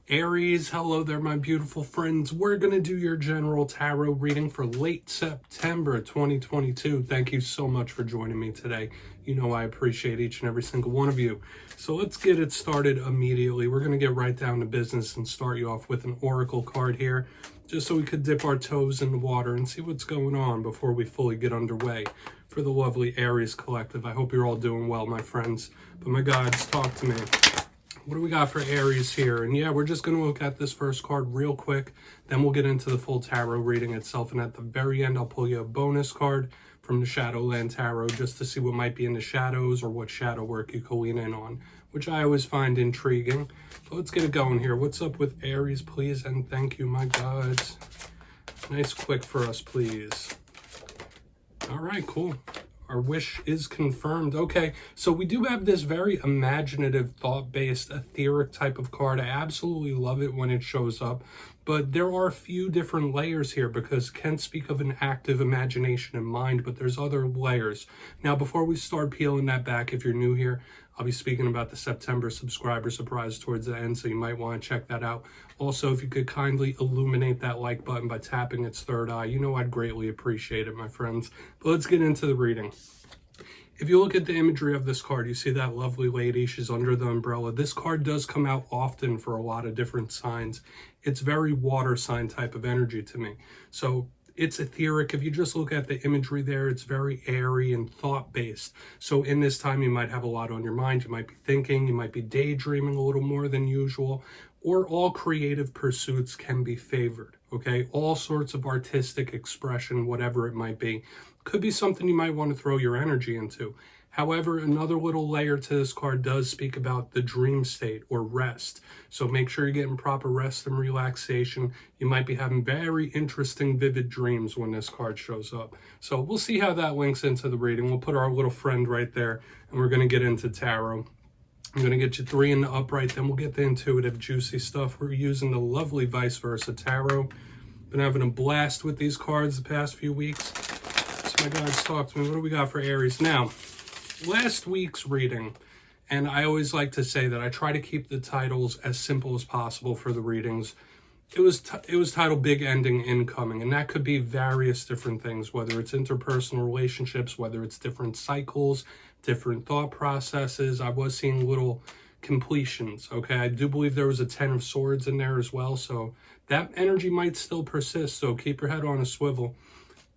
Aries, hello there, my beautiful friends. We're going to do your general tarot reading for late September 2022. Thank you so much for joining me today. You know I appreciate each and every single one of you. So let's get it started immediately. We're going to get right down to business and start you off with an oracle card here, just so we could dip our toes in the water and see what's going on before we fully get underway for the lovely Aries collective. I hope you're all doing well, my friends. But my guides, talk to me. What do we got for Aries here? And yeah, we're just going to look at this first card real quick. Then we'll get into the full tarot reading itself. And at the very end, I'll pull you a bonus card from the Shadowland Tarot just to see what might be in the shadows or what shadow work you can lean in on, which I always find intriguing. But let's get it going here. What's up with Aries, please? And thank you, my gods. Nice quick for us, please. All right, cool. Our wish is confirmed. Okay, so we do have this very imaginative, thought-based, etheric type of card. I absolutely love it when it shows up, but there are a few different layers here because it can speak of an active imagination and mind, but there's other layers. Now, before we start peeling that back, if you're new here, I'll be speaking about the September subscriber surprise towards the end, so you might want to check that out. Also, if you could kindly illuminate that like button by tapping its third eye, you know I'd greatly appreciate it, my friends. But let's get into the reading. If you look at the imagery of this card, you see that lovely lady. She's under the umbrella. This card does come out often for a lot of different signs. It's very water sign type of energy to me. So it's etheric. If you just look at the imagery there, it's very airy and thought-based. So in this time, you might have a lot on your mind. You might be thinking, you might be daydreaming a little more than usual, or all creative pursuits can be favored, okay? All sorts of artistic expression, whatever it might be, could be something you might want to throw your energy into. However, another little layer to this card does speak about the dream state or rest. So make sure you're getting proper rest and relaxation. You might be having very interesting, vivid dreams when this card shows up. So we'll see how that links into the reading. We'll put our little friend right there, and we're going to get into tarot. I'm going to get you 3 in the upright, then we'll get the intuitive, juicy stuff. We're using the lovely Vice Versa Tarot. Been having a blast with these cards the past few weeks. So my guys, talk to me. What do we got for Aries? Now, last week's reading, and I always like to say that I try to keep the titles as simple as possible for the readings. It was titled Big Ending Incoming, and that could be various different things, whether it's interpersonal relationships, whether it's different cycles, different thought processes. I was seeing little completions, okay? I do believe there was a 10 of Swords in there as well, so that energy might still persist, so keep your head on a swivel.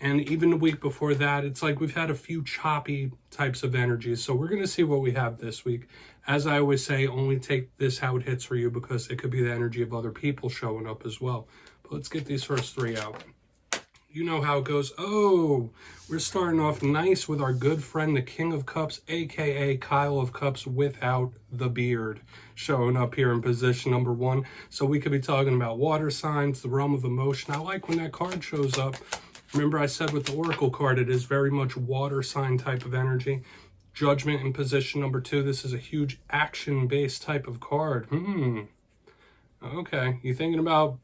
And even the week before that, it's like we've had a few choppy types of energies. So we're going to see what we have this week. As I always say, only take this how it hits for you because it could be the energy of other people showing up as well. But let's get these first 3 out. You know how it goes. Oh, we're starting off nice with our good friend, the King of Cups, a.k.a. Kyle of Cups without the beard, showing up here in position number 1. So we could be talking about water signs, the realm of emotion. I like when that card shows up. Remember I said with the Oracle card, it is very much water sign type of energy. Judgment in position number 2. This is a huge action-based type of card. Okay, you thinking about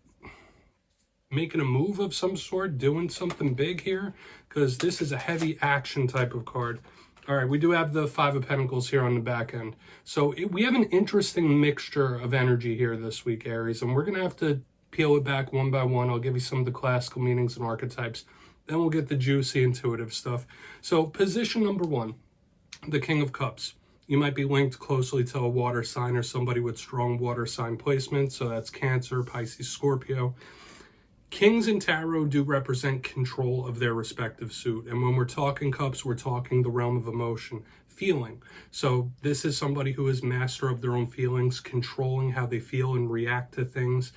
making a move of some sort, doing something big here? Because this is a heavy action type of card. All right, we do have the 5 of Pentacles here on the back end. So we have an interesting mixture of energy here this week, Aries, and we're going to have to peel it back one by one. I'll give you some of the classical meanings and archetypes. Then we'll get the juicy intuitive stuff. So position number 1, the King of Cups. You might be linked closely to a water sign or somebody with strong water sign placement. So that's Cancer, Pisces, Scorpio. Kings in tarot do represent control of their respective suit. And when we're talking cups, we're talking the realm of emotion, feeling. So this is somebody who is master of their own feelings, controlling how they feel and react to things.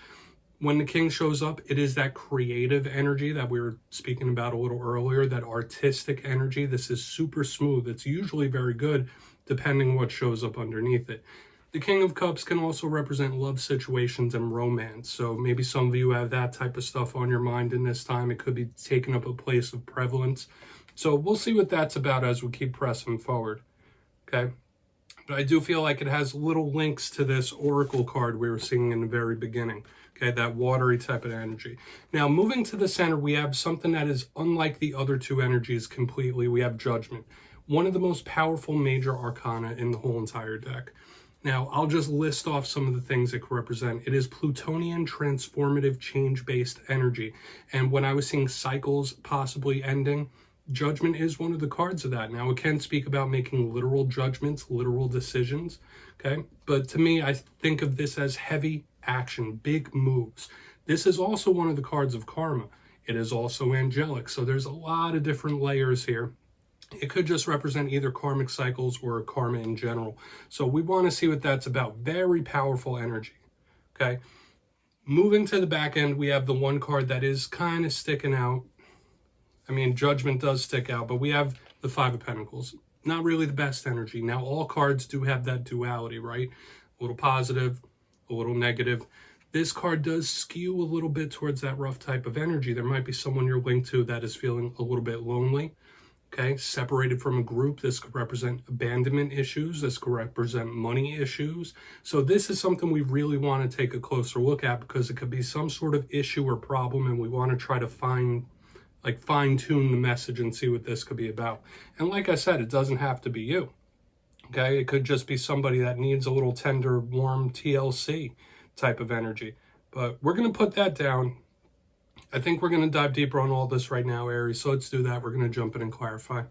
When the King shows up, it is that creative energy that we were speaking about a little earlier, that artistic energy. This is super smooth. It's usually very good, depending what shows up underneath it. The King of Cups can also represent love situations and romance. So maybe some of you have that type of stuff on your mind in this time. It could be taking up a place of prevalence. So we'll see what that's about as we keep pressing forward, okay? But I do feel like it has little links to this Oracle card we were seeing in the very beginning. Okay, that watery type of energy. Now, moving to the center, we have something that is unlike the other 2 energies completely. We have Judgment, one of the most powerful major arcana in the whole entire deck. Now, I'll just list off some of the things it could represent. It is Plutonian transformative change-based energy. And when I was seeing cycles possibly ending, Judgment is one of the cards of that. Now, it can speak about making literal judgments, literal decisions, okay? But to me, I think of this as heavy action, big moves. This is also one of the cards of karma. It is also angelic. So there's a lot of different layers here. It could just represent either karmic cycles or karma in general. So we want to see what that's about. Very powerful energy, okay? Moving to the back end, we have the one card that is kind of sticking out. I mean, Judgment does stick out, but we have the Five of Pentacles. Not really the best energy. Now, all cards do have that duality, right? A little positive, a little negative. This card does skew a little bit towards that rough type of energy. There might be someone you're linked to that is feeling a little bit lonely. Okay, separated from a group. This could represent abandonment issues. This could represent money issues. So this is something we really want to take a closer look at, because it could be some sort of issue or problem, and we want to try to fine-tune the message and see what this could be about. And like I said, it doesn't have to be you. Okay, it could just be somebody that needs a little tender, warm TLC type of energy. But we're going to put that down. I think we're going to dive deeper on all this right now, Aries. So let's do that. We're going to jump in and clarify.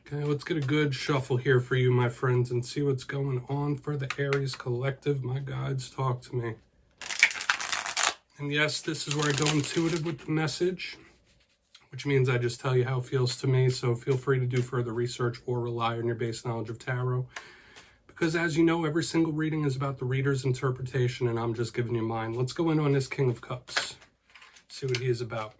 Okay, let's get a good shuffle here for you, my friends, and see what's going on for the Aries collective. My guides, talk to me. And yes, this is where I go intuitive with the message, which means I just tell you how it feels to me. So feel free to do further research or rely on your base knowledge of tarot. Because as you know, every single reading is about the reader's interpretation, and I'm just giving you mine. Let's go in on this King of Cups, see what he is about.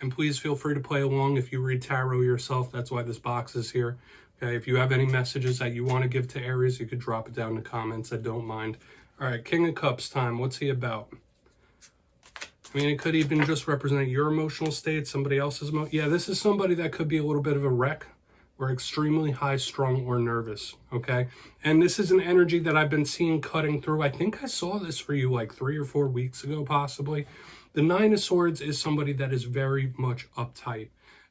And please feel free to play along if you read tarot yourself. That's why this box is here. Okay, if you have any messages that you want to give to Aries, you could drop it down in the comments. I don't mind. All right, King of Cups time. What's he about? I mean, it could even just represent your emotional state, somebody else's yeah, this is somebody that could be a little bit of a wreck, or extremely high-strung or nervous, okay? And this is an energy that I've been seeing cutting through. I think I saw this for you like 3 or 4 weeks ago, possibly. The Nine of Swords is somebody that is very much uptight,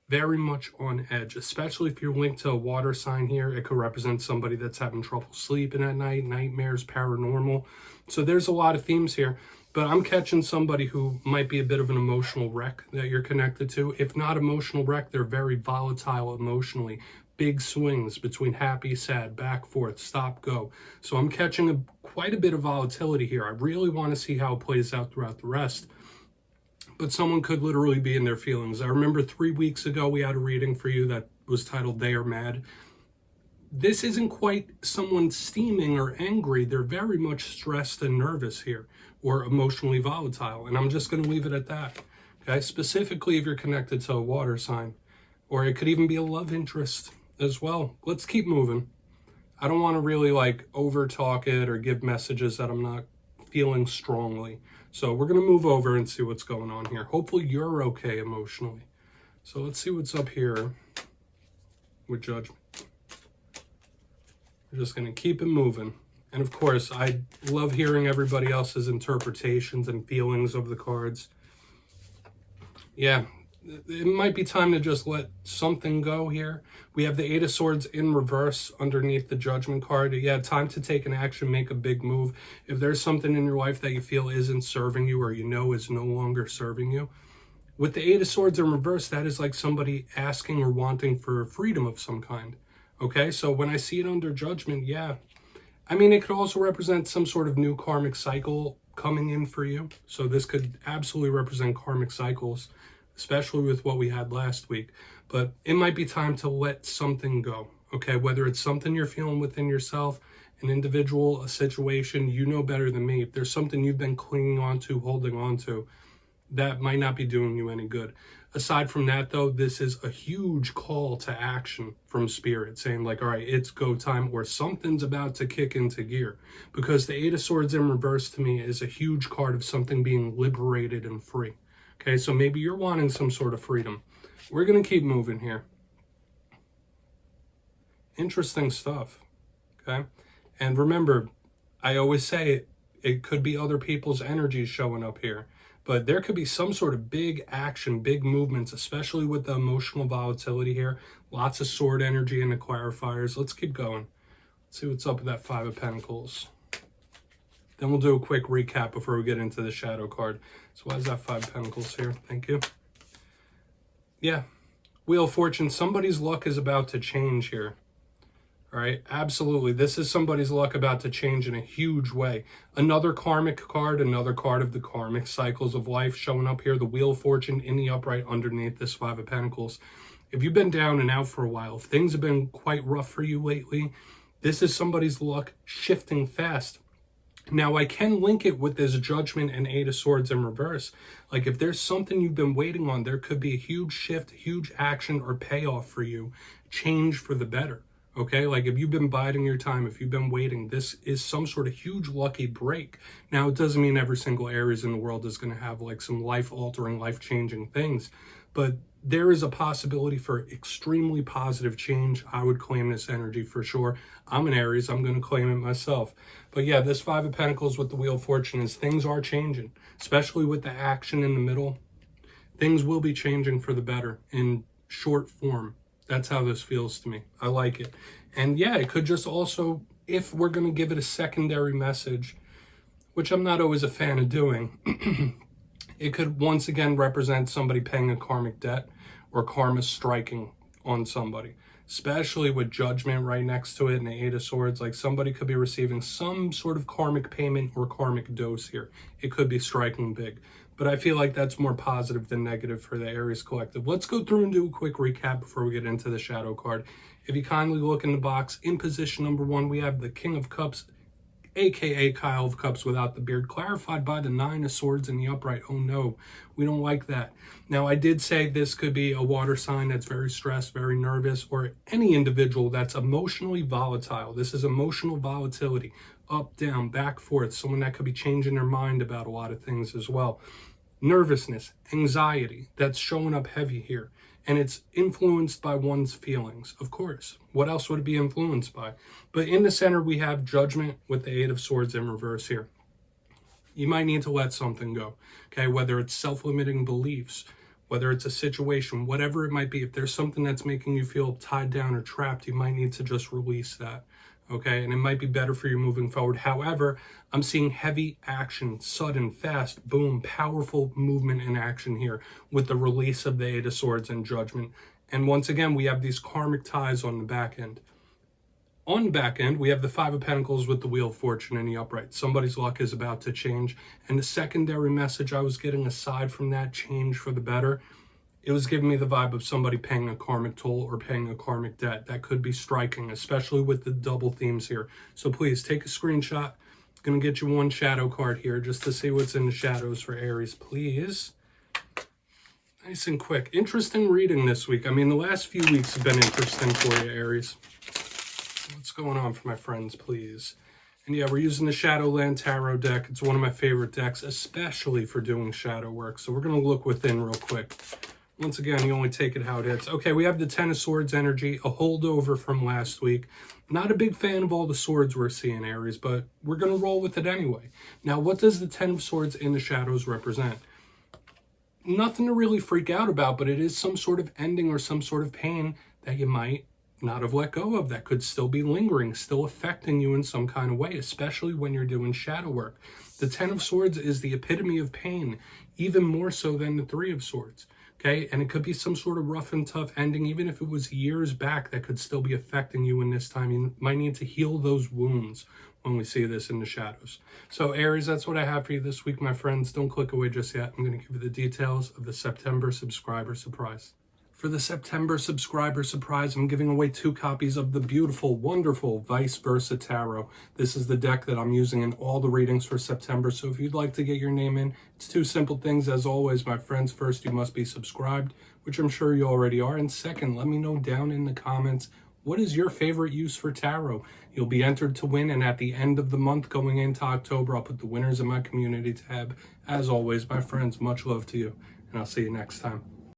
very much on edge, especially if you're linked to a water sign here. It could represent somebody that's having trouble sleeping at night, nightmares, paranormal. So there's a lot of themes here. But I'm catching somebody who might be a bit of an emotional wreck that you're connected to. If not emotional wreck, they're very volatile emotionally. Big swings between happy, sad, back, forth, stop, go. So I'm catching quite a bit of volatility here. I really want to see how it plays out throughout the rest. But someone could literally be in their feelings. I remember 3 weeks ago we had a reading for you that was titled They Are Mad. This isn't quite someone steaming or angry. They're very much stressed and nervous here, or emotionally volatile. And I'm just going to leave it at that. Okay, specifically if you're connected to a water sign, or it could even be a love interest as well. Let's keep moving. I don't want to really like over talk it or give messages that I'm not feeling strongly. So we're going to move over and see what's going on here. Hopefully you're okay emotionally. So let's see what's up here with Judgment. We're just going to keep it moving. And of course, I love hearing everybody else's interpretations and feelings of the cards. Yeah, it might be time to just let something go here. We have the Eight of Swords in reverse underneath the Judgment card. Yeah, time to take an action, make a big move. If there's something in your life that you feel isn't serving you, or you know is no longer serving you, with the Eight of Swords in reverse, that is like somebody asking or wanting for freedom of some kind. Okay, so when I see it under Judgment, yeah. I mean, it could also represent some sort of new karmic cycle coming in for you. So this could absolutely represent karmic cycles, especially with what we had last week. But it might be time to let something go, okay? Whether it's something you're feeling within yourself, an individual, a situation, you know better than me. If there's something you've been clinging on to, holding on to, that might not be doing you any good. Aside from that, though, this is a huge call to action from Spirit, saying like, all right, it's go time, or something's about to kick into gear. Because the Eight of Swords in reverse to me is a huge card of something being liberated and free. Okay, so maybe you're wanting some sort of freedom. We're going to keep moving here. Interesting stuff, okay? And remember, I always say it could be other people's energies showing up here. But there could be some sort of big action, big movements, especially with the emotional volatility here. Lots of sword energy in the clarifiers. Let's keep going. Let's see what's up with that Five of Pentacles. Then we'll do a quick recap before we get into the shadow card. So why is that Five of Pentacles here? Thank you. Yeah. Wheel of Fortune. Somebody's luck is about to change here. All right. Absolutely. This is somebody's luck about to change in a huge way. Another karmic card, another card of the karmic cycles of life showing up here. The Wheel of Fortune in the upright underneath this Five of Pentacles. If you've been down and out for a while, if things have been quite rough for you lately, this is somebody's luck shifting fast. Now, I can link it with this Judgment and Eight of Swords in reverse. Like, if there's something you've been waiting on, there could be a huge shift, huge action or payoff for you, change for the better, okay? Like, if you've been biding your time, if you've been waiting, this is some sort of huge lucky break. Now, it doesn't mean every single Aries in the world is going to have, like, some life-altering, life-changing things, but there is a possibility for extremely positive change. I would claim this energy for sure. I'm an Aries. I'm going to claim it myself. But yeah, this Five of Pentacles with the Wheel of Fortune is things are changing, especially with the action in the middle. Things will be changing for the better in short form. That's how this feels to me. I like it. And yeah, it could just also, if we're going to give it a secondary message, which I'm not always a fan of doing, it could once again represent somebody paying a karmic debt or karma striking on somebody, especially with Judgment right next to it and the Eight of Swords. Like, somebody could be receiving some sort of karmic payment or karmic dose here. It could be striking big, but I feel like that's more positive than negative for the Aries collective. Let's go through and do a quick recap before we get into the shadow card. If you kindly look in the box, in position number 1, we have the King of Cups, aka Kyle of Cups without the beard, clarified by the Nine of Swords in the upright. Oh no, we don't like that. Now, I did say this could be a water sign that's very stressed, very nervous, or any individual that's emotionally volatile. This is emotional volatility, up, down, back, forth. Someone that could be changing their mind about a lot of things as well. Nervousness, anxiety, that's showing up heavy here. And it's influenced by one's feelings, of course. What else would it be influenced by? But in the center, we have Judgment with the Eight of Swords in reverse here. You might need to let something go, okay? Whether it's self-limiting beliefs, whether it's a situation, whatever it might be. If there's something that's making you feel tied down or trapped, you might need to just release that, okay? And it might be better for you moving forward. However, I'm seeing heavy action, sudden, fast, boom, powerful movement and action here with the release of the Eight of Swords and Judgment. And once again, we have these karmic ties on the back end. On the back end, we have the Five of Pentacles with the Wheel of Fortune in the upright. Somebody's luck is about to change. And the secondary message I was getting aside from that change for the better, it was giving me the vibe of somebody paying a karmic toll or paying a karmic debt. That could be striking, especially with the double themes here. So please take a screenshot. I'm going to get you one shadow card here just to see what's in the shadows for Aries, please. Nice and quick. Interesting reading this week. I mean, the last few weeks have been interesting for you, Aries. What's going on for my friends, please? And yeah, we're using the Shadowland Tarot deck. It's one of my favorite decks, especially for doing shadow work. So we're going to look within real quick. Once again, you only take it how it is. Okay, we have the Ten of Swords energy, a holdover from last week. Not a big fan of all the swords we're seeing, Aries, but we're going to roll with it anyway. Now, what does the Ten of Swords in the shadows represent? Nothing to really freak out about, but it is some sort of ending or some sort of pain that you might not have let go of, that could still be lingering, still affecting you in some kind of way, especially when you're doing shadow work. The Ten of Swords is the epitome of pain, even more so than the Three of Swords. Okay, and it could be some sort of rough and tough ending, even if it was years back, that could still be affecting you in this time. You might need to heal those wounds when we see this in the shadows. So Aries, that's what I have for you this week, my friends. Don't click away just yet. I'm going to give you the details of the September subscriber surprise. For the September subscriber surprise, I'm giving away 2 copies of the beautiful, wonderful Vice Versa Tarot. This is the deck that I'm using in all the readings for September. So if you'd like to get your name in, it's 2 simple things. As always, my friends, first, you must be subscribed, which I'm sure you already are. And second, let me know down in the comments, what is your favorite use for tarot? You'll be entered to win. And at the end of the month going into October, I'll put the winners in my community tab. As always, my friends, much love to you. And I'll see you next time.